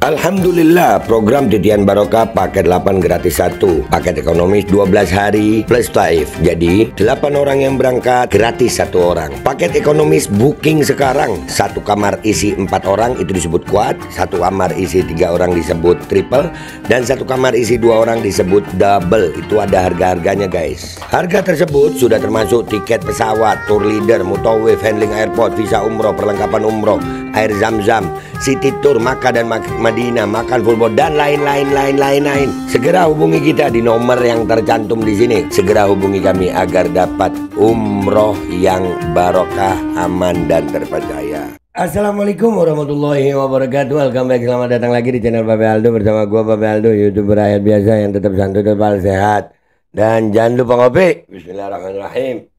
Alhamdulillah, program Titian Barokah paket 8 gratis 1, paket ekonomis 12 hari plus taif. Jadi 8 orang yang berangkat gratis 1 orang. Paket ekonomis booking sekarang, 1 kamar isi 4 orang itu disebut quad, 1 kamar isi 3 orang disebut triple, dan 1 kamar isi 2 orang disebut double. Itu ada harga-harganya guys. Harga tersebut sudah termasuk tiket pesawat, tour leader, mutawif, handling airport, visa umroh, perlengkapan umroh, air zam-zam, city tour, Makkah dan Madinah, makan full board, dan lain-lain. Segera hubungi kita di nomor yang tercantum di sini. Segera hubungi kami agar dapat umroh yang barokah, aman dan terpercaya. Assalamualaikum warahmatullahi wabarakatuh. Welcome back, selamat datang lagi di channel Babe Aldo bersama gua Babe Aldo, YouTuber rakyat biasa yang tetap santuy, tetap sehat. Dan jangan lupa ngopi. Bismillahirrahmanirrahim.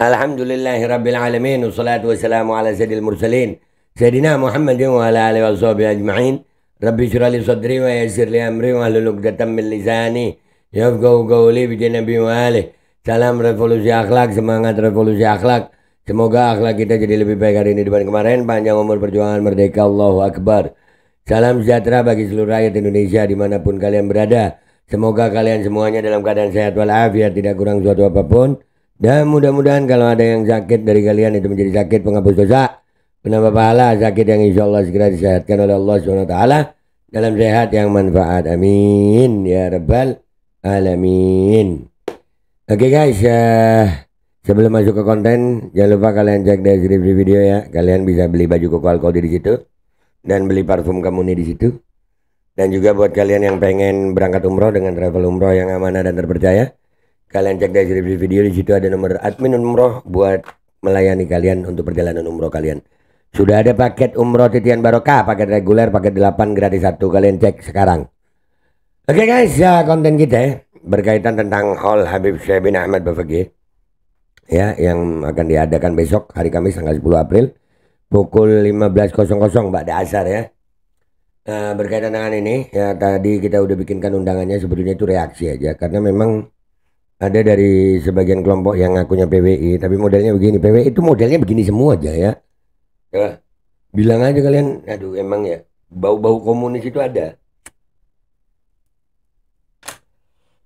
Alhamdulillahirrabbilalamin. Wassalatu wassalamu ala sayyidil mursalin Sayyidina Muhammadin wa ala alihi wa sahbihi ajma'in. Rabbi syrah li sadri wa yassir li amri wa hlul 'uqdatam min lisani yafqahu qawli bi nabi wa alihi. Salam revolusi akhlak, semangat revolusi akhlak. Semoga akhlak kita jadi lebih baik hari ini dibanding kemarin. Panjang umur perjuangan merdeka, Allahu Akbar. Salam sejahtera bagi seluruh rakyat Indonesia dimanapun kalian berada. Semoga kalian semuanya dalam keadaan sehat walafiat, tidak kurang suatu apapun. Dan mudah-mudahan kalau ada yang sakit dari kalian itu menjadi sakit penghapus dosa, penambah pahala, sakit yang insya Allah segera disehatkan oleh Allah SWT dalam sehat yang manfaat. Amin ya rabbal alamin. Oke guys, sebelum masuk ke konten, jangan lupa kalian cek deskripsi video ya. Kalian bisa beli baju koko alkodi di situ dan beli parfum Kamuni di situ. Dan juga buat kalian yang pengen berangkat umroh dengan travel umroh yang amanah dan terpercaya, kalian cek deskripsi video, di situ ada nomor admin umroh buat melayani kalian untuk perjalanan umroh kalian. Sudah ada paket umroh Titian Barokah, paket reguler, paket 8 gratis 1. Kalian cek sekarang. Oke guys, ya konten kita berkaitan tentang Haul Habib Syekh bin Ahmad Bafaqih ya, yang akan diadakan besok hari Kamis tanggal 10 April pukul 15.00 Ba'da Asar ya. Berkaitan dengan ini ya, tadi kita udah bikinkan undangannya, sebetulnya itu reaksi aja karena memang ada dari sebagian kelompok yang ngakunya PWI, tapi modelnya begini. PWI itu modelnya begini semua aja ya. Ya, bilang aja kalian, aduh emang ya, bau-bau komunis itu ada.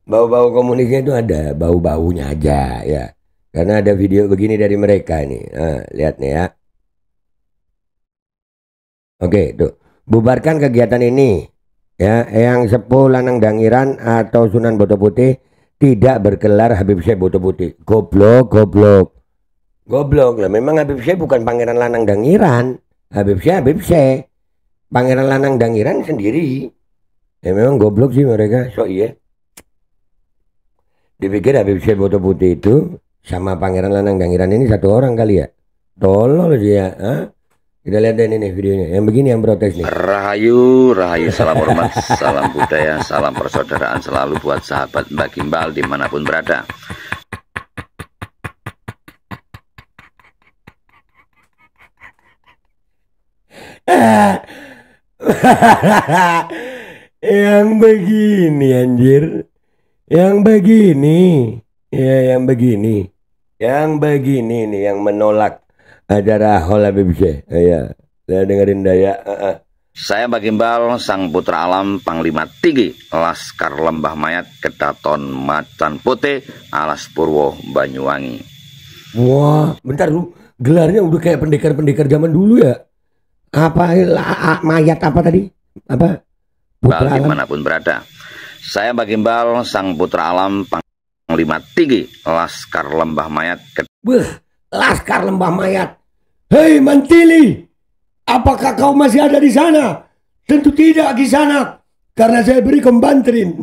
Bau-bau komunisnya itu ada, bau-baunya aja ya. Karena ada video begini dari mereka ini. Nah, lihat nih ya. Oke, tuh. Bubarkan kegiatan ini. Ya, yang Sepuh Lanang Dangiran atau Sunan Boto Putih tidak bergelar Habib Syekh Boto Putih. Goblok lah. Memang Habib Syekh bukan Pangeran Lanang Dangiran. Habib Syekh Pangeran Lanang Dangiran sendiri. Ya memang goblok sih mereka. So iya, dipikir Habib Syekh Boto Putih itu sama Pangeran Lanang Dangiran ini satu orang kali ya. Tolol sih ya. Kita lihat deh ini videonya. Yang begini yang protes nih. Rahayu, salam hormat, salam budaya, salam persaudaraan selalu buat sahabat Mbak Gimbal dimanapun berada. Yang begini anjir. Yang begini. Ya yang begini. Yang begini nih yang menolak acara Haul Habib Syekh. Ya, dengerin daya. Saya Mbak Gimbal, sang putra alam, Panglima Tinggi Laskar Lembah Mayat, Kedaton Macan Putih, Alas Purwo, Banyuwangi. Wah, bentar lu, gelarnya udah kayak pendekar-pendekar zaman dulu ya. Apa mayat apa tadi? Apa? Putra dimanapun berada. Saya Mbak Gimbal, sang putra alam, Panglima Tinggi Laskar Lembah Mayat. Laskar Lembah Mayat. Hei Mantili, apakah kau masih ada di sana? Tentu tidak Kisanak, karena saya beri kembantrin.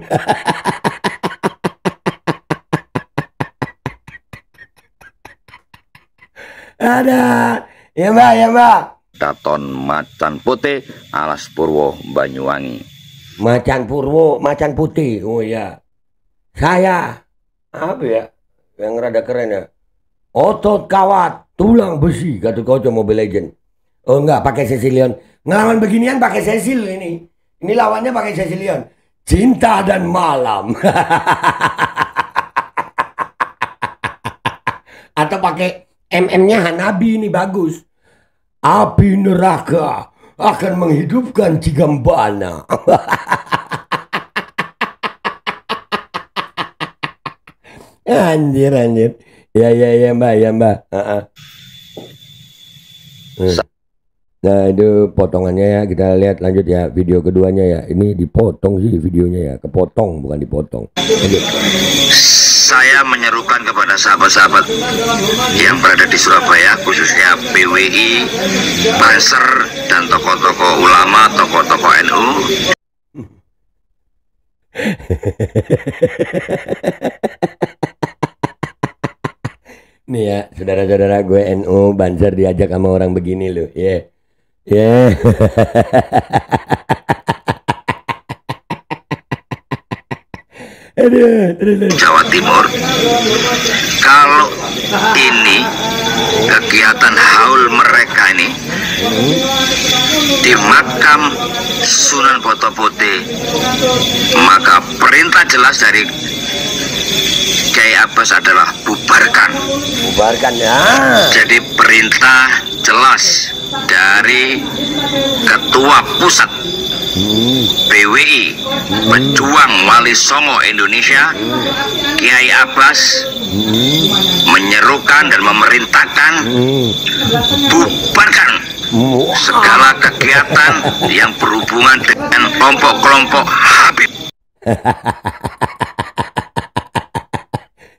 Ada, ya mbak. Kedaton Macan Putih, Alas Purwo, Banyuwangi. Macan Putih. Oh ya, saya apa ya yang rada keren ya? Otot kawat, tulang besi, Gatot Mobile Legend. Oh enggak, pakai Cecilion. Ngelawan beginian pakai Cecil ini. Ini lawannya pakai Cecilion. Cinta dan Malam. Atau pakai MM-nya Hanabi ini bagus. api neraka akan menghidupkan Cigambana. Anjir. Ya mbak. Nah itu potongannya ya, kita lihat lanjut ya video keduanya ya. Ini dipotong sih videonya ya, kepotong bukan dipotong. Lanjut. Saya menyerukan kepada sahabat-sahabat yang berada di Surabaya, khususnya PWI, Banser, dan tokoh-tokoh ulama, tokoh-tokoh NU. Nih ya, saudara-saudara, gue NU, Banser diajak sama orang begini loh. Yeah. Jawa Timur. Kalau ini kegiatan haul mereka ini di makam Sunan Boto Putih, maka perintah jelas dari Kiai Abbas adalah bubarkan ya. Jadi perintah jelas dari Ketua Pusat PWI Pejuang Wali Songo Indonesia, Kiai Abbas, menyerukan dan memerintahkan bubarkan segala kegiatan yang berhubungan dengan kelompok-kelompok Habib.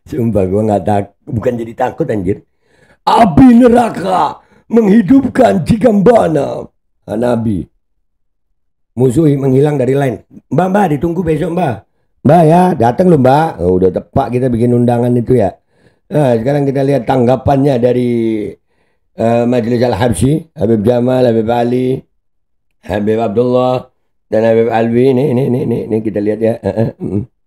Sumpah gue bukan jadi takut anjir. Api neraka menghidupkan Cigambana. Nabi musuh menghilang dari line. Mbak ditunggu besok mbak ya, datang loh mbak. Udah tepat kita bikin undangan itu ya. Nah sekarang kita lihat tanggapannya dari Majelis Al-Habsyi, Habib Jamal, Habib Ali, Habib Abdullah, dan Habib Alwi. Ini kita lihat ya.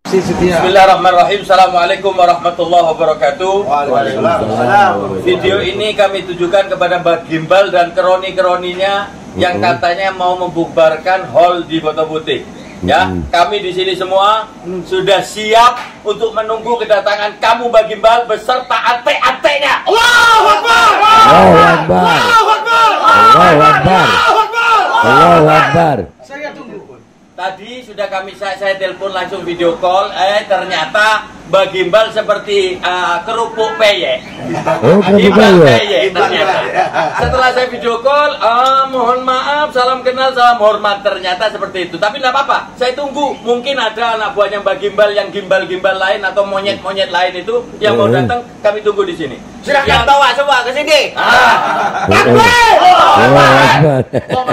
Bismillahirrahmanirrahim. Assalamualaikum warahmatullahi wabarakatuh. Waalaikumsalam. Video ini kami tujukan kepada Mbak Gimbal dan kroni-kroninya yang katanya mau membubarkan hall di Boto Putih. Ya, kami di sini semua sudah siap untuk menunggu kedatangan kamu Mbak Gimbal beserta ante-antenya. Allahu Akbar. Allahu Akbar. Allahu Akbar. Allahu Akbar. Saya tunggu. Tadi sudah saya telepon langsung video call, ternyata Mbak Gimbal seperti kerupuk peyek. Oh, kerupuk peyek. Ternyata. Setelah saya video call, mohon maaf, salam kenal, salam hormat, ternyata seperti itu. Tapi tidak apa-apa, saya tunggu. Mungkin ada anak buahnya Mbak Gimbal yang gimbal-gimbal lain atau monyet-monyet lain itu yang mau datang, kami tunggu di sini. Silakan bawa semua ke sini. Allahumma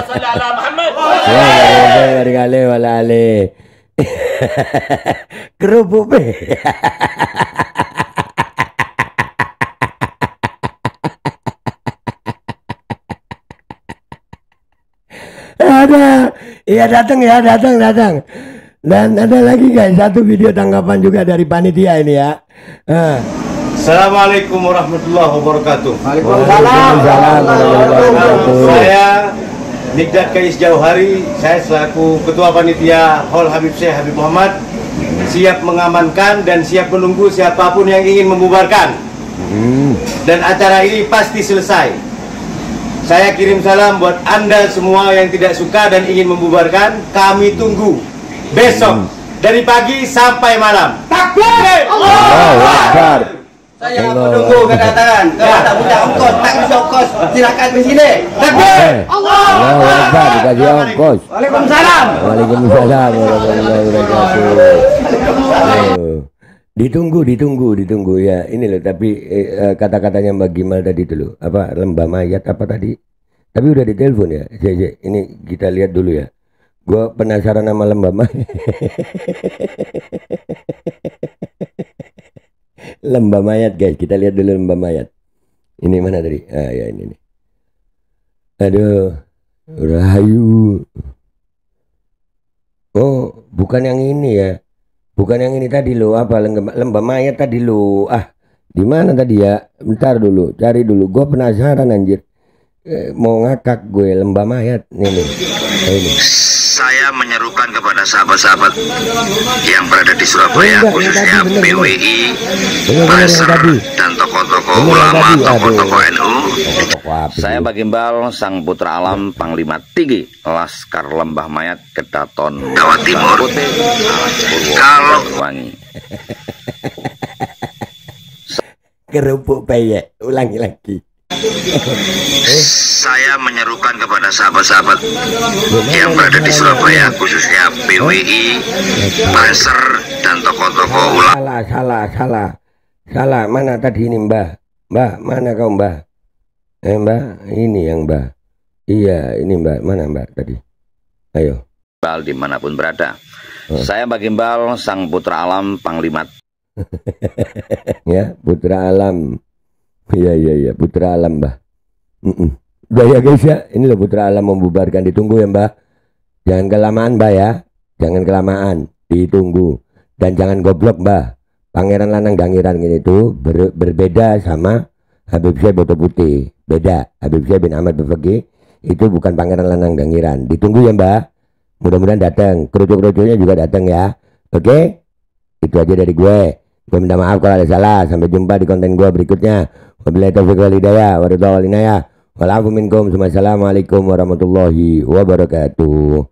shalli ala Muhammad. Kerupuk peyek. Ada, iya datang. Dan ada lagi guys, satu video tanggapan juga dari panitia ini ya. Assalamualaikum warahmatullahi wabarakatuh. Waalaikumsalam warahmatullahi wabarakatuh. Saya Nikdat Kais Jauhari, saya selaku Ketua Panitia Hall Habib Syekh Habib Muhammad siap mengamankan dan siap menunggu siapapun yang ingin membubarkan. Dan acara ini pasti selesai. Saya kirim salam buat Anda semua yang tidak suka dan ingin membubarkan. Kami tunggu besok dari pagi sampai malam. Takbir! Allahu Akbar. Saya menunggu kedatangan. Kalau tak punya ongkos, tak bisa ongkos, silakan ke sini. Takbir! Allahu Akbar, dikasih ongkos. Waalaikumsalam. Waalaikumsalam warahmatullahi wabarakatuh. Ditunggu ya. Ini loh, tapi kata-katanya Mbak Gimal tadi itu loh, apa lembah mayat apa tadi? Tapi udah ditelepon ya. Ini kita lihat dulu ya. Gua penasaran sama lembah mayat. Lembah mayat guys, kita lihat dulu lembah mayat. Ini mana tadi? Ya ini nih. Aduh, Rahayu. Oh, bukan yang ini ya. Bukan yang ini tadi lo, apa lembah mayat tadi lo. Di mana tadi ya? Bentar dulu, cari dulu. Gue penasaran anjir. Mau ngakak gue, lembah mayat ini. Saya menyerukan kepada sahabat-sahabat yang berada di Surabaya, khususnya PWI, Banser, dan tokoh-tokoh ulama, tokoh-tokoh NU. Saya Bagimbal, Sang Putra Alam, Panglima Tinggi Laskar Lembah Mayat, Kedaton, Jawa Timur. Kalau wangi kerupuk peyek, ulangi lagi. Saya menyerukan kepada sahabat-sahabat yang berada di Surabaya, khususnya PWI, Banser, dan tokoh-tokoh ulama. Salah. Mana tadi ini Mbah? Mbah, mana kau Mbah? Mbah, ini yang Mbah. Iya, ini Mbah. Mana Mbah tadi? Ayo. Dimanapun berada. Saya Bagimbal, Sang Putra Alam, Panglima. Ya, Putra Alam. Iya, Putra Alam Mbah. Udah ya guys ya, ini loh Putra Alam membubarkan, ditunggu ya Mbah. Jangan kelamaan Mbah ya, jangan kelamaan, ditunggu. Dan jangan goblok Mbah. Pangeran Lanang Dangiran itu berbeda sama Habib Syekh Boto Putih. Beda, Habib Syekh bin Ahmad Befegi itu bukan Pangeran Lanang Dangiran. Ditunggu ya Mbah. Mudah-mudahan datang, kerucuk-kerucuknya juga datang ya. Oke? Itu aja dari gue. Gue minta maaf kalau ada salah. Sampai jumpa di konten gue berikutnya. Wabillahi taufiq wal hidayah. Waridha wal inayah. Walafu minkum. Assalamualaikum warahmatullahi wabarakatuh.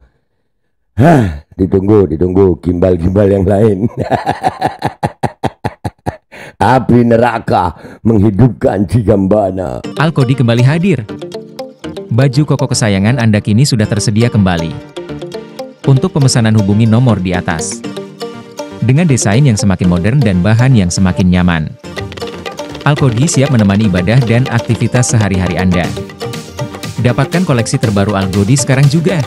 Ditunggu gimbal-gimbal yang lain. Api neraka menghidupkan Cigambana. Al-Kodi kembali hadir. Baju koko kesayangan Anda kini sudah tersedia kembali. Untuk pemesanan hubungi nomor di atas. Dengan desain yang semakin modern dan bahan yang semakin nyaman. Al-Kodi siap menemani ibadah dan aktivitas sehari-hari Anda. Dapatkan koleksi terbaru Al-Kodi sekarang juga.